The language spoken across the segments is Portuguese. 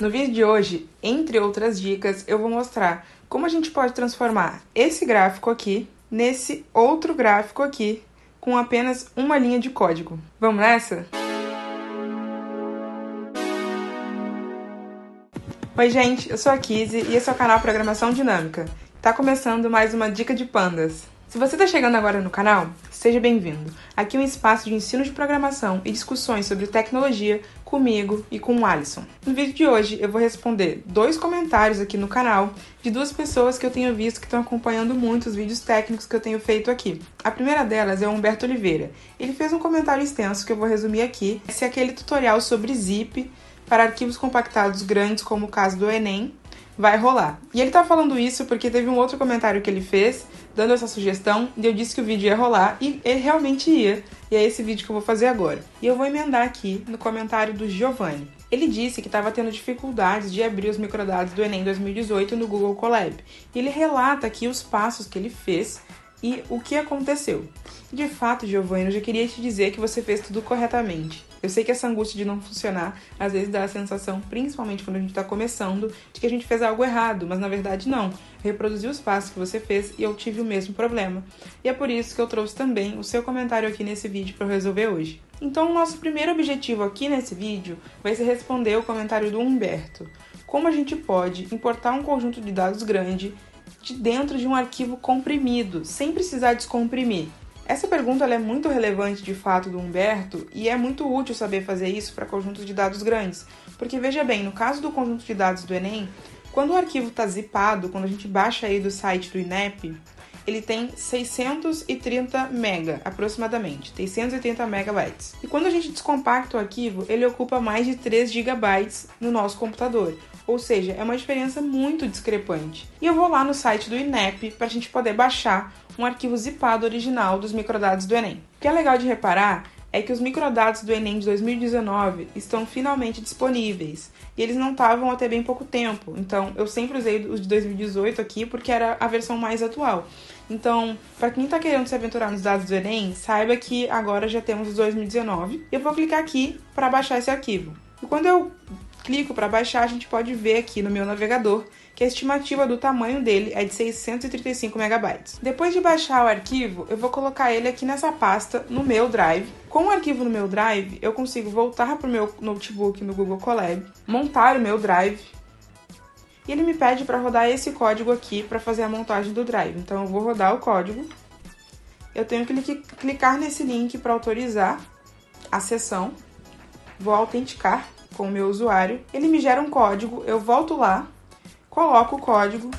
No vídeo de hoje, entre outras dicas, eu vou mostrar como a gente pode transformar esse gráfico aqui nesse outro gráfico aqui com apenas uma linha de código. Vamos nessa? Oi gente, eu sou a Kizzy e esse é o canal Programação Dinâmica. Tá começando mais uma dica de pandas. Se você está chegando agora no canal, seja bem-vindo. Aqui é um espaço de ensino de programação e discussões sobre tecnologia comigo e com o Alisson. No vídeo de hoje eu vou responder 2 comentários aqui no canal de 2 pessoas que eu tenho visto que estão acompanhando muito os vídeos técnicos que eu tenho feito aqui. A primeira delas é o Humberto Oliveira. Ele fez um comentário extenso que eu vou resumir aqui. Esse é aquele tutorial sobre zip para arquivos compactados grandes, como o caso do Enem, vai rolar. E ele tá falando isso porque teve um outro comentário que ele fez, dando essa sugestão, e eu disse que o vídeo ia rolar, e ele realmente ia. E é esse vídeo que eu vou fazer agora. E eu vou emendar aqui no comentário do Giovanni. Ele disse que estava tendo dificuldades de abrir os microdados do Enem 2018 no Google Colab. E ele relata aqui os passos que ele fez e o que aconteceu. De fato, Giovanni, eu já queria te dizer que você fez tudo corretamente. Eu sei que essa angústia de não funcionar, às vezes dá a sensação, principalmente quando a gente está começando, de que a gente fez algo errado, mas na verdade não. Eu reproduzi os passos que você fez e eu tive o mesmo problema. E é por isso que eu trouxe também o seu comentário aqui nesse vídeo para eu resolver hoje. Então, o nosso primeiro objetivo aqui nesse vídeo vai ser responder o comentário do Humberto. Como a gente pode importar um conjunto de dados grande de dentro de um arquivo comprimido, sem precisar descomprimir? Essa pergunta ela é muito relevante de fato do Humberto e é muito útil saber fazer isso para conjuntos de dados grandes. Porque veja bem, no caso do conjunto de dados do Enem, quando o arquivo está zipado, quando a gente baixa aí do site do INEP, ele tem 630 MB aproximadamente, 630 megabytes. E quando a gente descompacta o arquivo, ele ocupa mais de 3 GB no nosso computador. Ou seja, é uma diferença muito discrepante. E eu vou lá no site do INEP para a gente poder baixar um arquivo zipado original dos microdados do Enem. O que é legal de reparar é que os microdados do Enem de 2019 estão finalmente disponíveis. E eles não estavam até bem pouco tempo. Então, eu sempre usei os de 2018 aqui porque era a versão mais atual. Então, para quem está querendo se aventurar nos dados do Enem, saiba que agora já temos os 2019. Eu vou clicar aqui para baixar esse arquivo. E quando eu clico para baixar, a gente pode ver aqui no meu navegador que a estimativa do tamanho dele é de 635 MB. Depois de baixar o arquivo, eu vou colocar ele aqui nessa pasta no meu Drive. Com o arquivo no meu Drive, eu consigo voltar para o meu notebook no Google Colab, montar o meu Drive, e ele me pede para rodar esse código aqui para fazer a montagem do Drive. Então eu vou rodar o código, eu tenho que clicar nesse link para autorizar a sessão, vou autenticar com o meu usuário, ele me gera um código, eu volto lá, coloco o código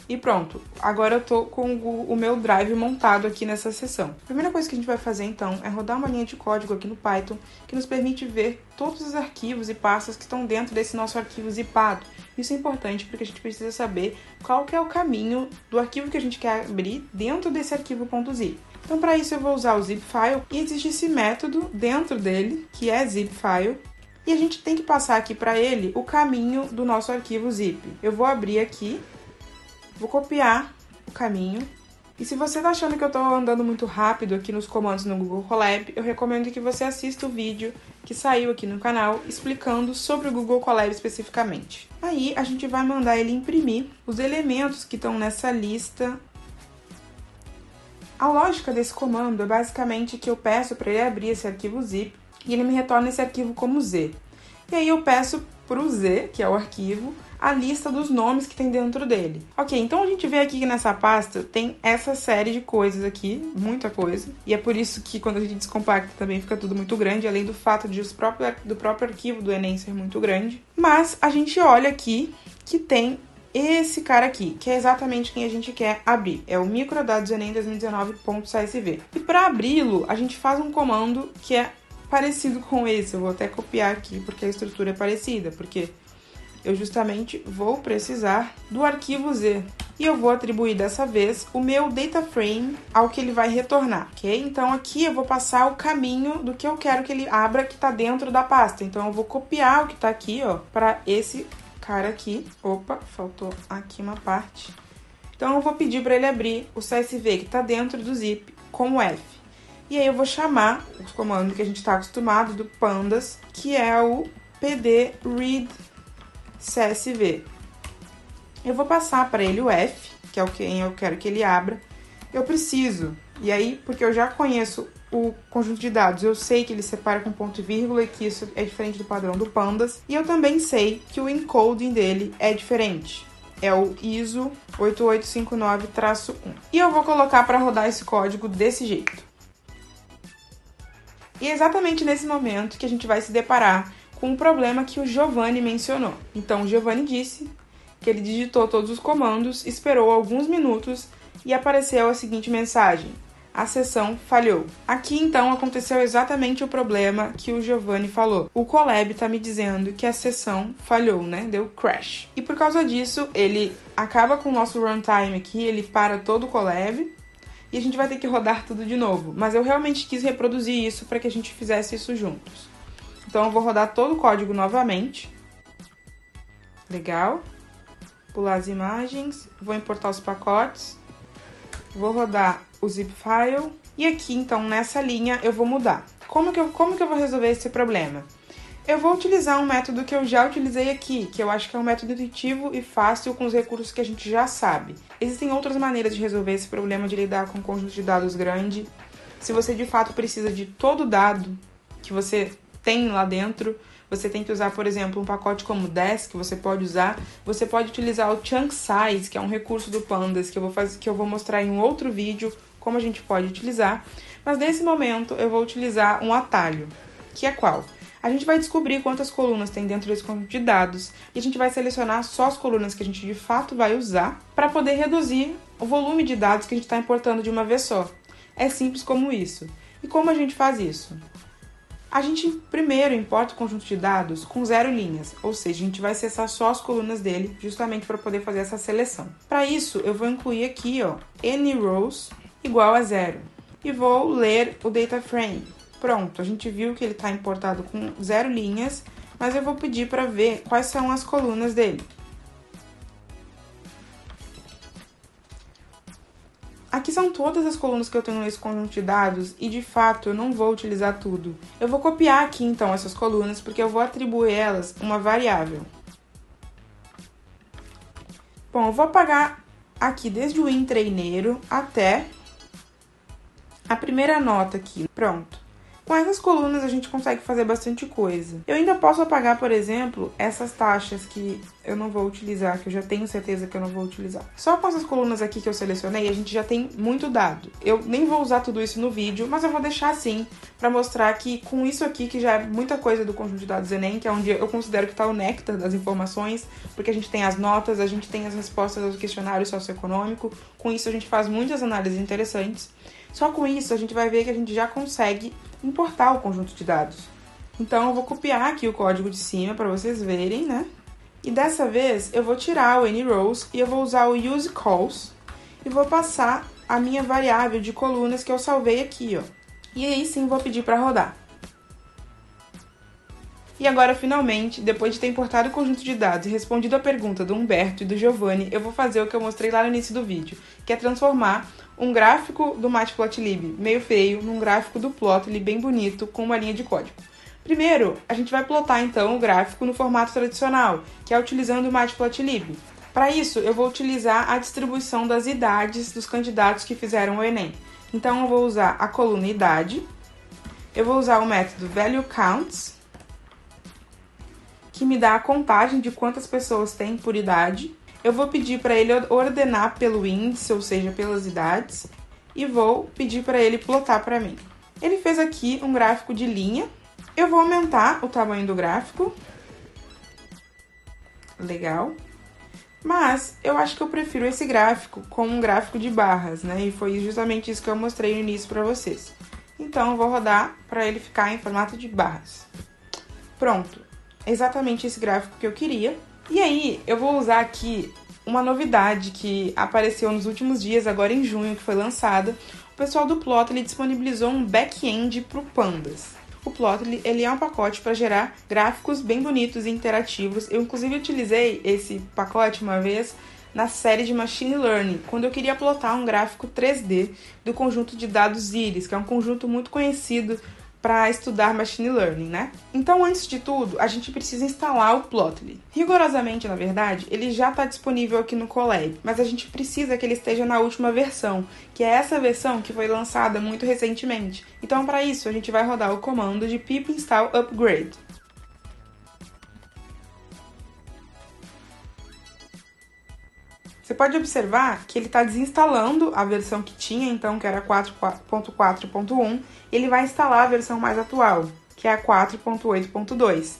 e pronto. Agora eu tô com o meu Drive montado aqui nessa sessão. A primeira coisa que a gente vai fazer então é rodar uma linha de código aqui no Python que nos permite ver todos os arquivos e pastas que estão dentro desse nosso arquivo zipado. Isso é importante porque a gente precisa saber qual que é o caminho do arquivo que a gente quer abrir dentro desse arquivo .zip. Então para isso eu vou usar o zip file e existe esse método dentro dele que é zip file. E a gente tem que passar aqui para ele o caminho do nosso arquivo zip. Eu vou abrir aqui, vou copiar o caminho. E se você está achando que eu estou andando muito rápido aqui nos comandos no Google Colab, eu recomendo que você assista o vídeo que saiu aqui no canal explicando sobre o Google Colab especificamente. Aí a gente vai mandar ele imprimir os elementos que estão nessa lista. A lógica desse comando é basicamente que eu peço para ele abrir esse arquivo zip e ele me retorna esse arquivo como Z. E aí eu peço para o Z, que é o arquivo, a lista dos nomes que tem dentro dele. Ok, então a gente vê aqui que nessa pasta tem essa série de coisas aqui, muita coisa. E é por isso que quando a gente descompacta também fica tudo muito grande, além do fato de do próprio arquivo do Enem ser muito grande. Mas a gente olha aqui que tem esse cara aqui, que é exatamente quem a gente quer abrir. É o microdados Enem 2019.csv. E para abri-lo, a gente faz um comando que é parecido com esse. Eu vou até copiar aqui porque a estrutura é parecida, porque eu justamente vou precisar do arquivo Z. E eu vou atribuir dessa vez o meu data frame ao que ele vai retornar, ok? Então aqui eu vou passar o caminho do que eu quero que ele abra que está dentro da pasta. Então eu vou copiar o que está aqui, ó, para esse cara aqui. Opa, faltou aqui uma parte. Então eu vou pedir para ele abrir o CSV que está dentro do zip com o F. E aí eu vou chamar o comando que a gente está acostumado do pandas, que é o pd read CSV. Eu vou passar para ele o F, que é o que eu quero que ele abra. Eu preciso, e aí, porque eu já conheço o conjunto de dados, eu sei que ele separa com ponto e vírgula e que isso é diferente do padrão do Pandas. E eu também sei que o encoding dele é diferente. É o ISO 8859-1. E eu vou colocar para rodar esse código desse jeito. E é exatamente nesse momento que a gente vai se deparar com o problema que o Giovanni mencionou. Então, o Giovanni disse que ele digitou todos os comandos, esperou alguns minutos e apareceu a seguinte mensagem: a sessão falhou. Aqui, então, aconteceu exatamente o problema que o Giovanni falou. O Colab está me dizendo que a sessão falhou, né? Deu crash. E por causa disso, ele acaba com o nosso runtime aqui, ele para todo o Colab e a gente vai ter que rodar tudo de novo. Mas eu realmente quis reproduzir isso para que a gente fizesse isso juntos. Então, eu vou rodar todo o código novamente. Legal. Pular as imagens. Vou importar os pacotes. Vou rodar o zip file. E aqui, então, nessa linha, eu vou mudar. Como que eu vou resolver esse problema? Eu vou utilizar um método que eu já utilizei aqui, que eu acho que é um método intuitivo e fácil com os recursos que a gente já sabe. Existem outras maneiras de resolver esse problema de lidar com um conjunto de dados grande. Se você, de fato, precisa de todo o dado que você tem lá dentro, você tem que usar, por exemplo, um pacote como DES, que você pode usar. Você pode utilizar o Chunk Size, que é um recurso do Pandas, que eu vou mostrar em um outro vídeo como a gente pode utilizar. Mas nesse momento eu vou utilizar um atalho, que é qual? A gente vai descobrir quantas colunas tem dentro desse conjunto de dados e a gente vai selecionar só as colunas que a gente de fato vai usar para poder reduzir o volume de dados que a gente está importando de uma vez só. É simples como isso. E como a gente faz isso? A gente primeiro importa o conjunto de dados com 0 linhas, ou seja, a gente vai acessar só as colunas dele, justamente para poder fazer essa seleção. Para isso, eu vou incluir aqui, anyRows igual a 0, e vou ler o data frame. Pronto, a gente viu que ele está importado com 0 linhas, mas eu vou pedir para ver quais são as colunas dele. Aqui são todas as colunas que eu tenho nesse conjunto de dados e, de fato, eu não vou utilizar tudo. Eu vou copiar aqui, então, essas colunas, porque eu vou atribuir elas uma variável. Bom, eu vou apagar aqui desde o treineiro até a primeira nota aqui. Pronto. Com essas colunas a gente consegue fazer bastante coisa. Eu ainda posso apagar, por exemplo, essas taxas que eu não vou utilizar, que eu já tenho certeza que eu não vou utilizar. Só com essas colunas aqui que eu selecionei, a gente já tem muito dado. Eu nem vou usar tudo isso no vídeo, mas eu vou deixar assim, para mostrar que com isso aqui, que já é muita coisa do conjunto de dados Enem, que é onde eu considero que está o néctar das informações, porque a gente tem as notas, a gente tem as respostas ao questionário socioeconômico, com isso a gente faz muitas análises interessantes. Só com isso a gente vai ver que a gente já consegue importar o conjunto de dados. Então eu vou copiar aqui o código de cima para vocês verem, né? E dessa vez eu vou tirar o anyRows e eu vou usar o useCalls e vou passar a minha variável de colunas que eu salvei aqui, E aí sim vou pedir para rodar. E agora, finalmente, depois de ter importado o conjunto de dados e respondido a pergunta do Humberto e do Giovanni, eu vou fazer o que eu mostrei lá no início do vídeo, que é transformar um gráfico do Matplotlib meio feio num gráfico do Plotly bem bonito com uma linha de código. Primeiro, a gente vai plotar então o gráfico no formato tradicional, que é utilizando o Matplotlib. Para isso, eu vou utilizar a distribuição das idades dos candidatos que fizeram o Enem. Então, eu vou usar a coluna idade, eu vou usar o método valueCounts, que me dá a contagem de quantas pessoas tem por idade. Eu vou pedir para ele ordenar pelo índice, ou seja, pelas idades, e vou pedir para ele plotar para mim. Ele fez aqui um gráfico de linha. Eu vou aumentar o tamanho do gráfico. Legal. Mas eu acho que eu prefiro esse gráfico como um gráfico de barras, né? E foi justamente isso que eu mostrei no início para vocês. Então eu vou rodar para ele ficar em formato de barras. Pronto. Exatamente esse gráfico que eu queria. E aí, eu vou usar aqui uma novidade que apareceu nos últimos dias, agora em junho, que foi lançada. O pessoal do Plotly disponibilizou um back-end para o Pandas. O Plotly, ele é um pacote para gerar gráficos bem bonitos e interativos. Eu, inclusive, utilizei esse pacote uma vez na série de Machine Learning, quando eu queria plotar um gráfico 3D do conjunto de dados Iris, que é um conjunto muito conhecido para estudar Machine Learning, né? Então, antes de tudo, a gente precisa instalar o Plotly. Rigorosamente, na verdade, ele já está disponível aqui no Colab, mas a gente precisa que ele esteja na última versão, que é essa versão que foi lançada muito recentemente. Então, para isso, a gente vai rodar o comando de pip install upgrade. Você pode observar que ele está desinstalando a versão que tinha, então, que era 4.4.1, ele vai instalar a versão mais atual, que é a 4.8.2,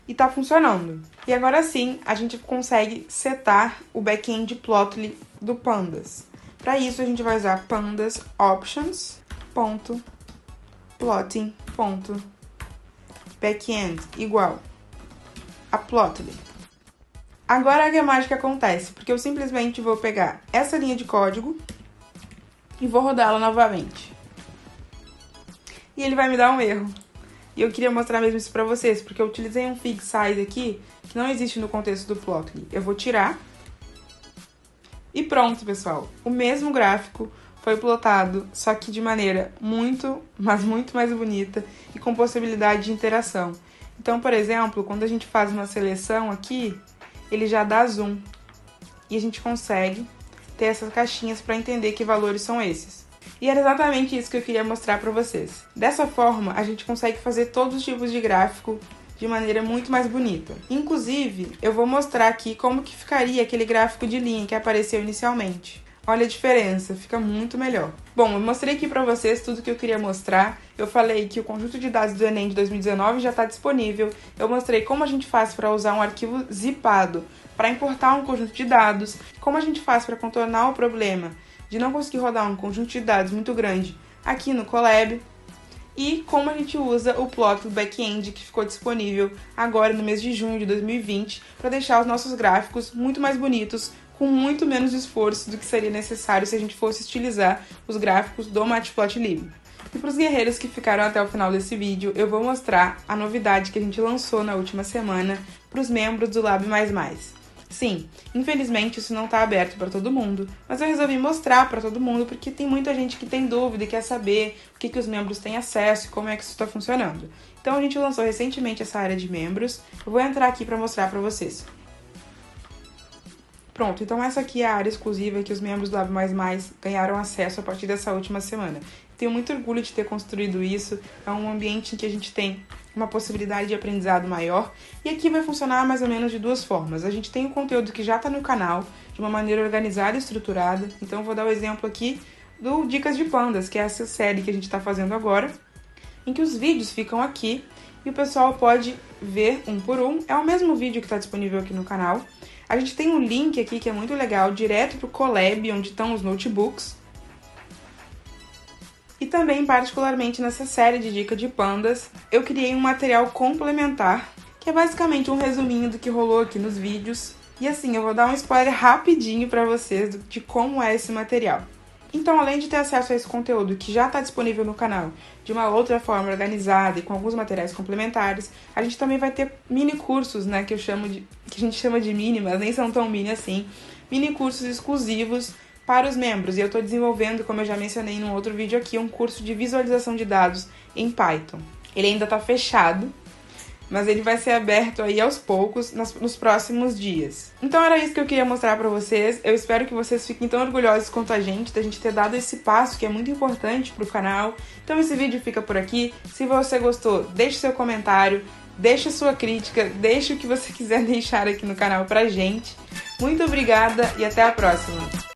e está funcionando. E agora sim, a gente consegue setar o back-end Plotly do Pandas. Para isso, a gente vai usar pandas options.plotting.backend igual a Plotly. Agora é que a mágica acontece, porque eu simplesmente vou pegar essa linha de código e vou rodá-la novamente. E ele vai me dar um erro. E eu queria mostrar mesmo isso pra vocês, porque eu utilizei um fig size aqui, que não existe no contexto do Plotly. Eu vou tirar. E pronto, pessoal. O mesmo gráfico foi plotado, só que de maneira muito mais bonita e com possibilidade de interação. Então, por exemplo, quando a gente faz uma seleção aqui, ele já dá zoom e a gente consegue ter essas caixinhas para entender que valores são esses. E era exatamente isso que eu queria mostrar para vocês. Dessa forma, a gente consegue fazer todos os tipos de gráfico de maneira muito mais bonita. Inclusive, eu vou mostrar aqui como que ficaria aquele gráfico de linha que apareceu inicialmente. Olha a diferença, fica muito melhor. Bom, eu mostrei aqui para vocês tudo que eu queria mostrar. Eu falei que o conjunto de dados do Enem de 2019 já está disponível. Eu mostrei como a gente faz para usar um arquivo zipado para importar um conjunto de dados, como a gente faz para contornar o problema de não conseguir rodar um conjunto de dados muito grande aqui no Colab, e como a gente usa o Plotly Backend que ficou disponível agora no mês de junho de 2020 para deixar os nossos gráficos muito mais bonitos, com muito menos esforço do que seria necessário se a gente fosse utilizar os gráficos do Matplotlib. E para os guerreiros que ficaram até o final desse vídeo, eu vou mostrar a novidade que a gente lançou na última semana para os membros do Lab++. Sim, infelizmente isso não está aberto para todo mundo, mas eu resolvi mostrar para todo mundo porque tem muita gente que tem dúvida e quer saber o que os membros têm acesso e como é que isso está funcionando. Então a gente lançou recentemente essa área de membros, eu vou entrar aqui para mostrar para vocês. Pronto, então essa aqui é a área exclusiva que os membros do Lab++ ganharam acesso a partir dessa última semana. Tenho muito orgulho de ter construído isso, é um ambiente em que a gente tem uma possibilidade de aprendizado maior, e aqui vai funcionar mais ou menos de duas formas. A gente tem o conteúdo que já está no canal, de uma maneira organizada e estruturada, então eu vou dar o exemplo aqui do Dicas de Pandas, que é essa série que a gente está fazendo agora, em que os vídeos ficam aqui e o pessoal pode ver um por um. É o mesmo vídeo que está disponível aqui no canal. A gente tem um link aqui que é muito legal, direto para o Colab, onde estão os notebooks. E também, particularmente nessa série de Dicas de Pandas, eu criei um material complementar, que é basicamente um resuminho do que rolou aqui nos vídeos. E assim, eu vou dar um spoiler rapidinho para vocês de como é esse material. Então, além de ter acesso a esse conteúdo que já está disponível no canal de uma outra forma organizada e com alguns materiais complementares, a gente também vai ter mini cursos, né, que a gente chama de mini, mas nem são tão mini assim, mini cursos exclusivos para os membros. E eu estou desenvolvendo, como eu já mencionei num outro vídeo aqui, um curso de visualização de dados em Python. Ele ainda está fechado, mas ele vai ser aberto aí aos poucos nos próximos dias. Então era isso que eu queria mostrar pra vocês. Eu espero que vocês fiquem tão orgulhosos quanto a gente, da gente ter dado esse passo que é muito importante pro canal. Então esse vídeo fica por aqui. Se você gostou, deixe seu comentário, deixe sua crítica, deixe o que você quiser deixar aqui no canal pra gente. Muito obrigada e até a próxima!